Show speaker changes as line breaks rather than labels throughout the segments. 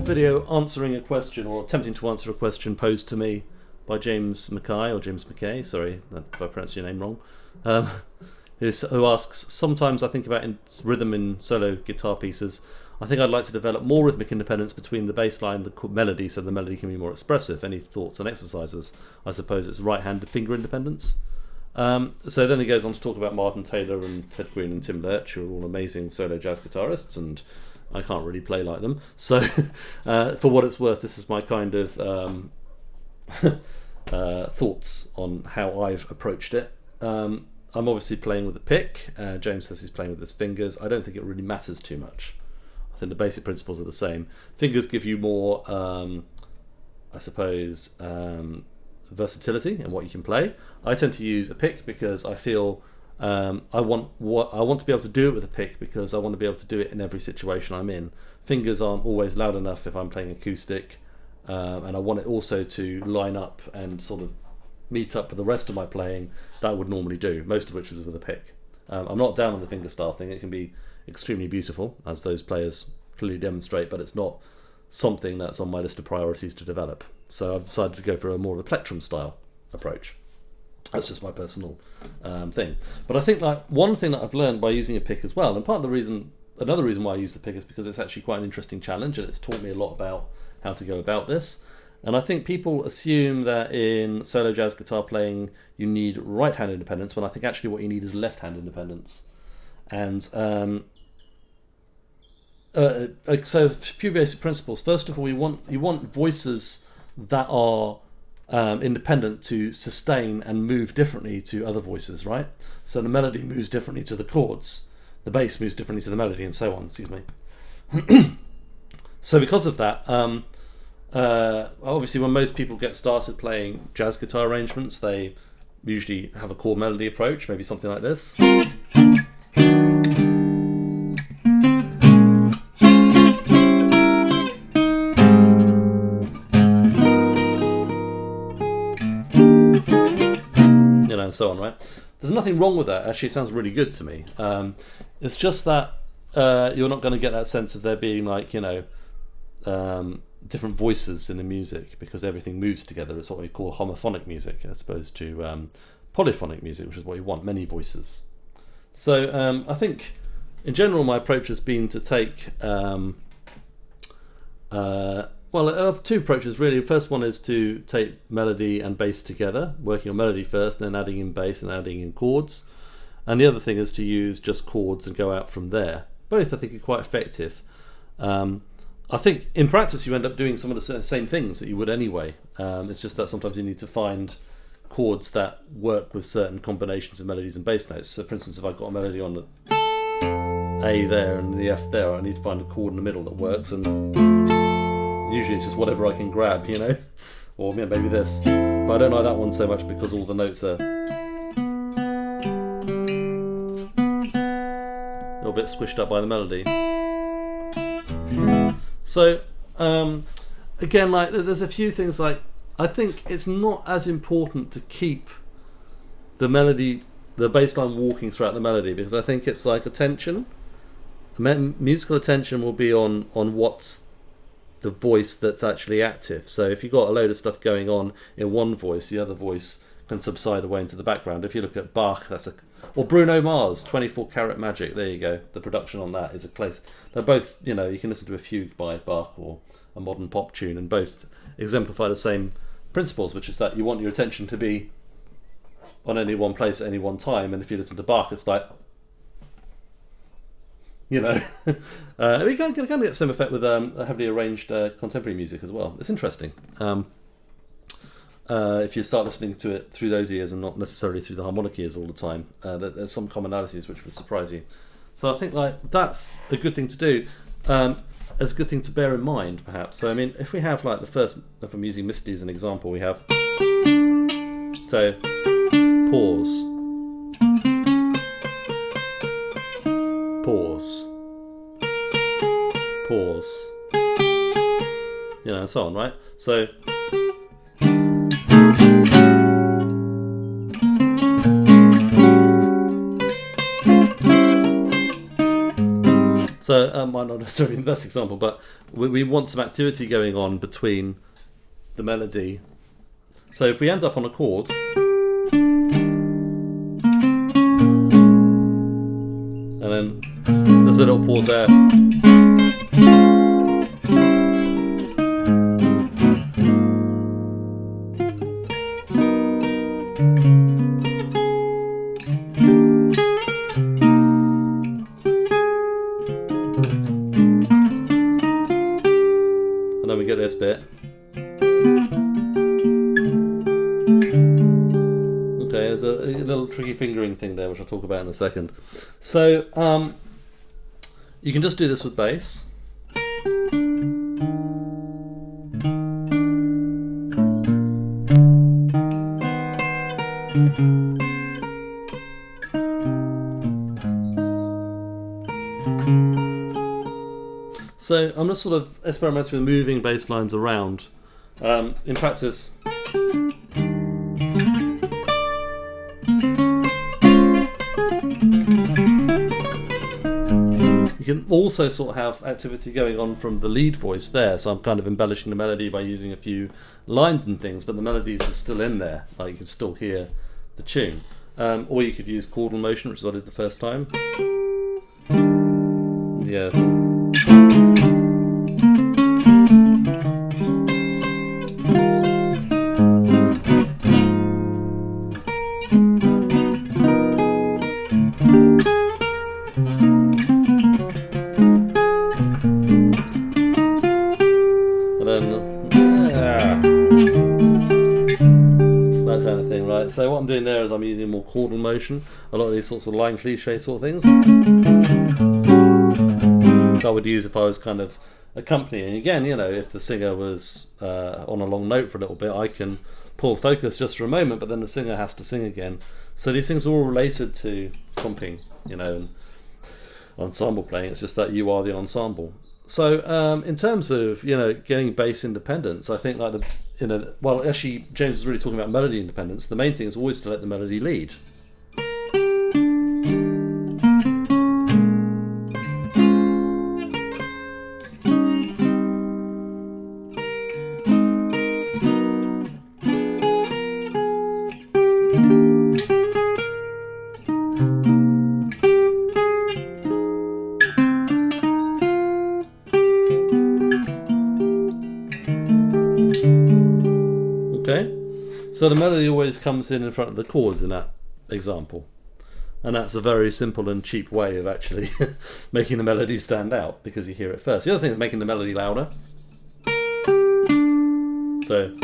video answering a question, or attempting to answer a question posed to me by James Mackay, or James McKay, sorry if I pronounced your name wrong, who asks, sometimes I think about rhythm in solo guitar pieces. I think I'd like to develop more rhythmic independence between the bass line and the melody, so the melody can be more expressive. Any thoughts on exercises? I suppose it's right-handed finger independence. So then he goes on to talk about Martin Taylor and Ted Green and Tim Lurch, who are all amazing solo jazz guitarists, and I can't really play like them. So for what it's worth, this is my kind of thoughts on how I've approached it. I'm obviously playing with a pick. James says he's playing with his fingers. I don't think it really matters too much. I think the basic principles are the same. Fingers give you more, I suppose, versatility in what you can play. I tend to use a pick because I feel I want to be able to do it with a pick because I want to be able to do it in every situation I'm in. Fingers aren't always loud enough if I'm playing acoustic, and I want it also to line up and sort of meet up with the rest of my playing that I would normally do, most of which is with a pick. I'm not down on the fingerstyle thing. It can be extremely beautiful, as those players clearly demonstrate, but it's not something that's on my list of priorities to develop. So I've decided to go for more of a plectrum style approach. That's just my personal thing. But I think like one thing that I've learned by using a pick as well, and part of the reason, another reason why I use the pick is because it's actually quite an interesting challenge, and it's taught me a lot about how to go about this. And I think people assume that in solo jazz guitar playing you need right-hand independence, when I think actually what you need is left-hand independence. And so a few basic principles. First of all, you want voices that are independent to sustain and move differently to other voices, right? So the melody moves differently to the chords, the bass moves differently to the melody, and so on. Excuse me. So because of that, obviously when most people get started playing jazz guitar arrangements, they usually have a chord melody approach, maybe something like this. And so on, right? There's nothing wrong with that. Actually, it sounds really good to me. It's just that you're not going to get that sense of there being like, different voices in the music because everything moves together. It's what we call homophonic music as opposed to polyphonic music, which is what you want, many voices. So I think in general my approach has been to take well, I have two approaches really. The first one is to take melody and bass together, working on melody first, then adding in bass and adding in chords. And the other thing is to use just chords and go out from there. Both I think are quite effective. I think in practice you end up doing some of the same things that you would anyway. It's just that sometimes you need to find chords that work with certain combinations of melodies and bass notes. So for instance, if I've got a melody on the A there and the F there, I need to find a chord in the middle that works, and usually it's just whatever I can grab, or maybe this. But I don't like that one so much because all the notes are a little bit squished up by the melody. So again, like there's a few things like I think it's not as important to keep the melody, the bass line walking throughout the melody, because I think it's like attention. Musical attention will be on what's the voice that's actually active. So if you've got a load of stuff going on in one voice, the other voice can subside away into the background. If you look at Bach, or Bruno Mars, 24 Karat Magic, there you go. The production on that is a place. They're both, you can listen to a fugue by Bach or a modern pop tune, and both exemplify the same principles, which is that you want your attention to be on any one place at any one time. And if you listen to Bach, it's like, we can get some effect with heavily arranged contemporary music as well. It's interesting if you start listening to it through those ears and not necessarily through the harmonic ears all the time. There's some commonalities which would surprise you. So I think like that's a good thing to do. It's a good thing to bear in mind, perhaps. So I mean, if we have like the first, if I'm using Misty as an example, we have so pause. Pause, pause, and so on, right? So So might not necessarily be the best example, but we want some activity going on between the melody. So if we end up on a chord, and then there's a little pause there. And then we get this bit. Okay, there's a little tricky fingering thing there, which I'll talk about in a second. So you can just do this with bass. So I'm just sort of experimenting with moving bass lines around. In practice, you can also sort of have activity going on from the lead voice there. So I'm kind of embellishing the melody by using a few lines and things, but the melodies are still in there. Like you can still hear the tune. Or you could use chordal motion, which is what I did the first time. Yeah. So what I'm doing there is I'm using more chordal motion, a lot of these sorts of line cliche sort of things that I would use if I was kind of accompanying. Again, you know, if the singer was on a long note for a little bit, I can pull focus just for a moment, but then the singer has to sing again. So these things are all related to comping, you know, and ensemble playing. It's just that you are the ensemble. So in terms of, you know, getting bass independence, I think like well, actually James was really talking about melody independence. The main thing is always to let the melody lead. So the melody always comes in front of the chords in that example. And that's a very simple and cheap way of actually making the melody stand out, because you hear it first. The other thing is making the melody louder. So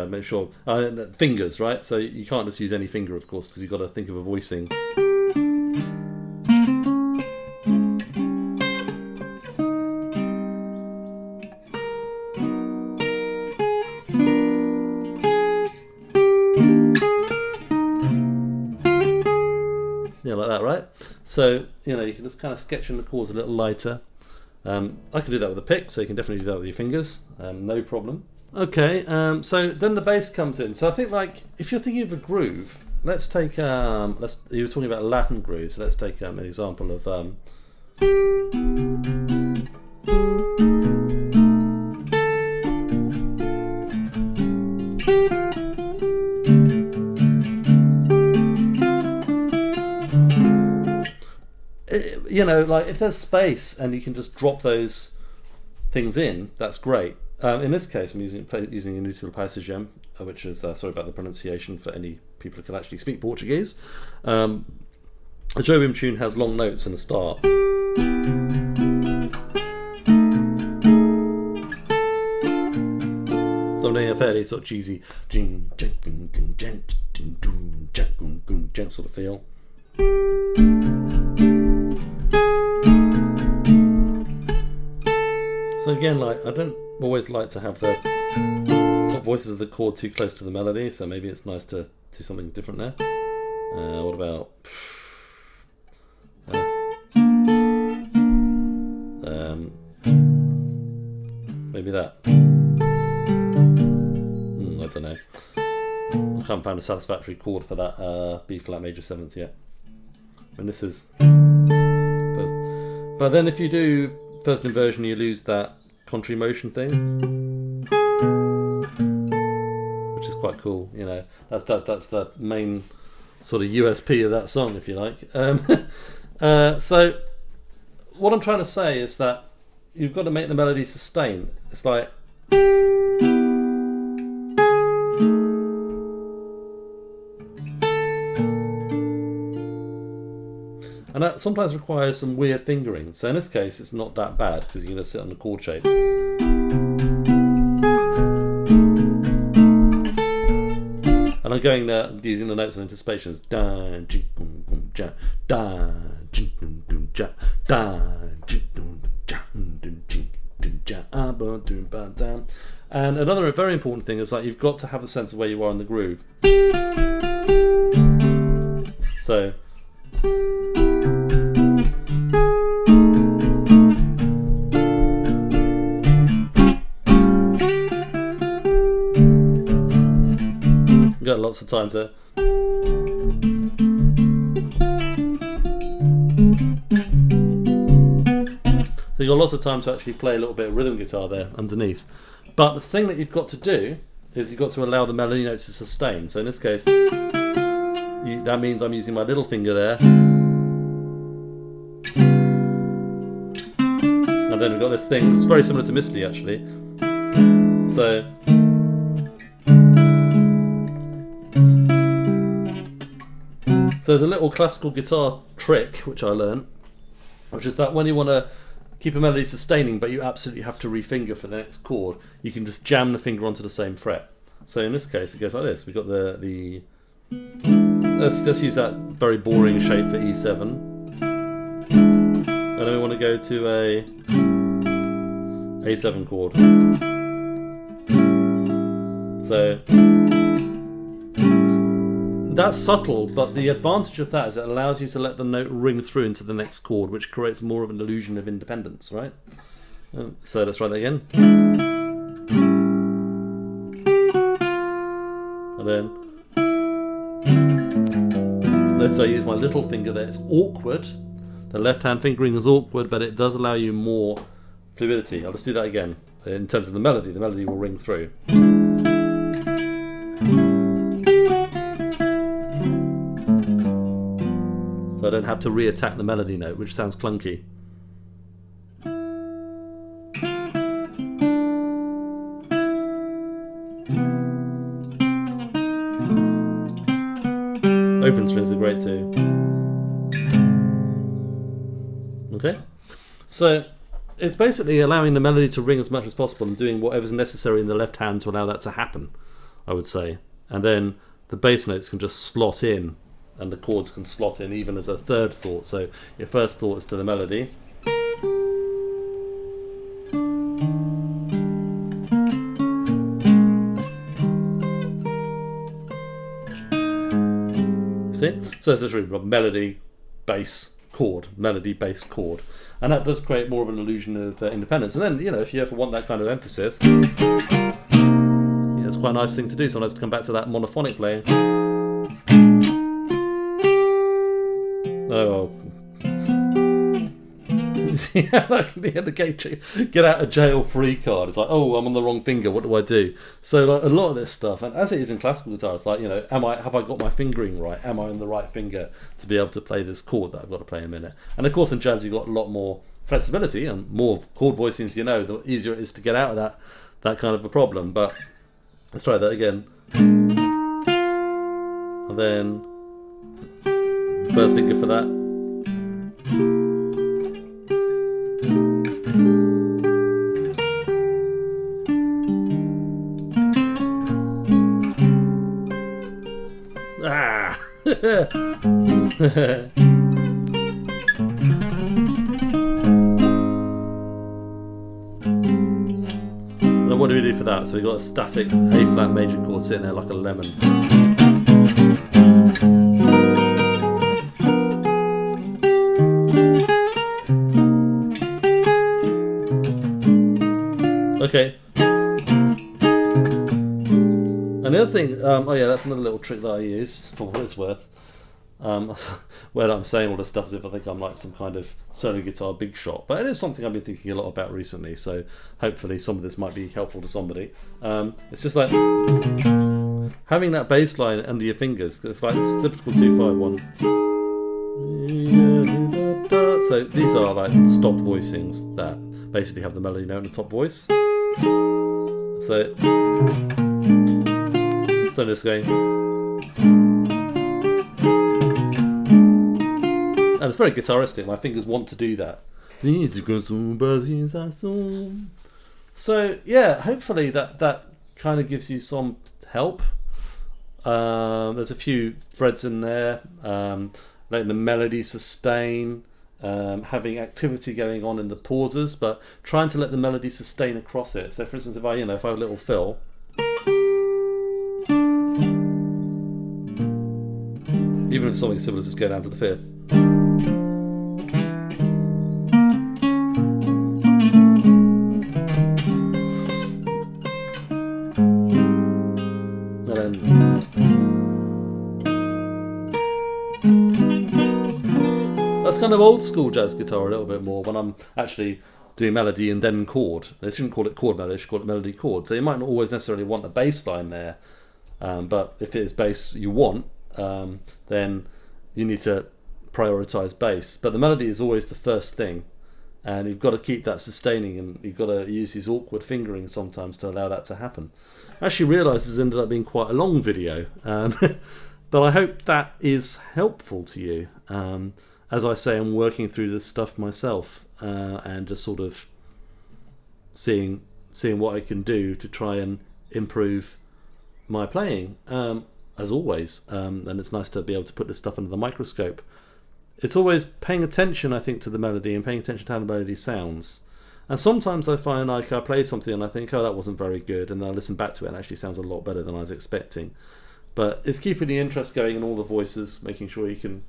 make sure, fingers, right? So you can't just use any finger, of course, because you've got to think of a voicing. Yeah, like that, right? So, you know, you can just kind of sketch in the chords a little lighter. I can do that with a pick, so you can definitely do that with your fingers, no problem. Okay, so then the bass comes in. So I think, like, if you're thinking of a groove, let's take, you were talking about Latin grooves, so let's take an example of... you know, like if there's space and you can just drop those things in, that's great. In this case, I'm using Inútil Paisagem, which is, sorry about the pronunciation for any people who can actually speak Portuguese. A Jobim tune has long notes in the start. So I'm doing a fairly sort of cheesy sort of feel. So again, like, I don't always like to have the top voices of the chord too close to the melody, so maybe it's nice to do something different there. What about... maybe that. I don't know. I haven't found a satisfactory chord for that B flat major 7th yet. And this is... But But then if you do first inversion, you lose that contrary motion thing, which is quite cool. You know, that's the main sort of USP of that song, if you like. So what I'm trying to say is that you've got to make the melody sustain. It's like, and that sometimes requires some weird fingering. So in this case, it's not that bad because you're going to sit on the chord shape. And I'm going there using the notes of anticipation as da, jing, dum, ja, da, jing, dum, ja, da, jing, dum, ja, dum, jing, dum, ja, ba, dum, ba, dam. And another very important thing is that you've got to have a sense of where you are in the groove. So. Got lots of time to. So you've got lots of time to actually play a little bit of rhythm guitar there underneath. But the thing that you've got to do is you've got to allow the melody notes to sustain. So in this case, that means I'm using my little finger there. And then we've got this thing, it's very similar to Misty actually. So. So there's a little classical guitar trick which I learned, which is that when you want to keep a melody sustaining but you absolutely have to refinger for the next chord, you can just jam the finger onto the same fret. So in this case it goes like this. We've got the let's use that very boring shape for E7. And then we want to go to a A7 chord. So that's subtle, but the advantage of that is it allows you to let the note ring through into the next chord, which creates more of an illusion of independence, right? So let's try that again. And then let's say I use my little finger there. It's awkward. The left-hand fingering is awkward, but it does allow you more fluidity. I'll just do that again. In terms of the melody will ring through. So I don't have to re-attack the melody note, which sounds clunky. Open strings are great too. Okay, so it's basically allowing the melody to ring as much as possible and doing whatever's necessary in the left hand to allow that to happen, I would say. And then the bass notes can just slot in, and the chords can slot in even as a third thought. So your first thought is to the melody. See? So it's literally melody, bass, chord, melody, bass, chord. And that does create more of an illusion of independence. And then, you know, if you ever want that kind of emphasis, it's quite a nice thing to do sometimes, to come back to that monophonic playing. Oh, yeah, that can be a get out of jail free card. It's like, oh, I'm on the wrong finger. What do I do? So like, a lot of this stuff, and as it is in classical guitar, it's like, you know, have I got my fingering right? Am I on the right finger to be able to play this chord that I've got to play in a minute? And of course, in jazz, you've got a lot more flexibility and more chord voicings. You know, the easier it is to get out of that kind of a problem. But let's try that again. And then first finger for that. Ah! Now what do we do for that? So we've got a static A flat major chord sitting there like a lemon. Okay. And the other thing, oh yeah, that's another little trick that I use for what it's worth. when I'm saying all this stuff as if I think I'm like some kind of solo guitar big shot. But it is something I've been thinking a lot about recently, so hopefully some of this might be helpful to somebody. It's just like having that bass line under your fingers. It's like it's typical 2-5-1. So these are like stop voicings that basically have the melody note in the top voice. So just going, and it's very guitaristic. My fingers want to do that. So yeah, hopefully that kind of gives you some help. There's a few threads in there, letting the melody sustain, having activity going on in the pauses, but trying to let the melody sustain across it. So for instance, if I have a little fill, even if something similar, just go down to the fifth. And then that's kind of old school jazz guitar a little bit more when I'm actually doing melody and then chord. They shouldn't call it chord melody, they should call it melody chord. So you might not always necessarily want a bass line there, but if it is bass you want, then you need to prioritize bass. But the melody is always the first thing, and you've got to keep that sustaining, and you've got to use these awkward fingerings sometimes to allow that to happen. I actually realised this ended up being quite a long video, but I hope that is helpful to you. As I say, I'm working through this stuff myself, and just sort of seeing what I can do to try and improve my playing. As always, and it's nice to be able to put this stuff under the microscope. It's always paying attention, I think, to the melody and paying attention to how the melody sounds. And sometimes I find like I play something and I think, oh, that wasn't very good, and then I listen back to it and it actually sounds a lot better than I was expecting. But it's keeping the interest going in all the voices, making sure you can,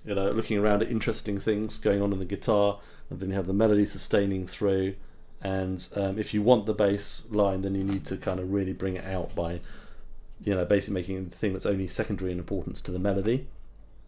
looking around at interesting things going on in the guitar, and then you have the melody sustaining through. And if you want the bass line, then you need to kind of really bring it out by basically making the thing that's only secondary in importance to the melody.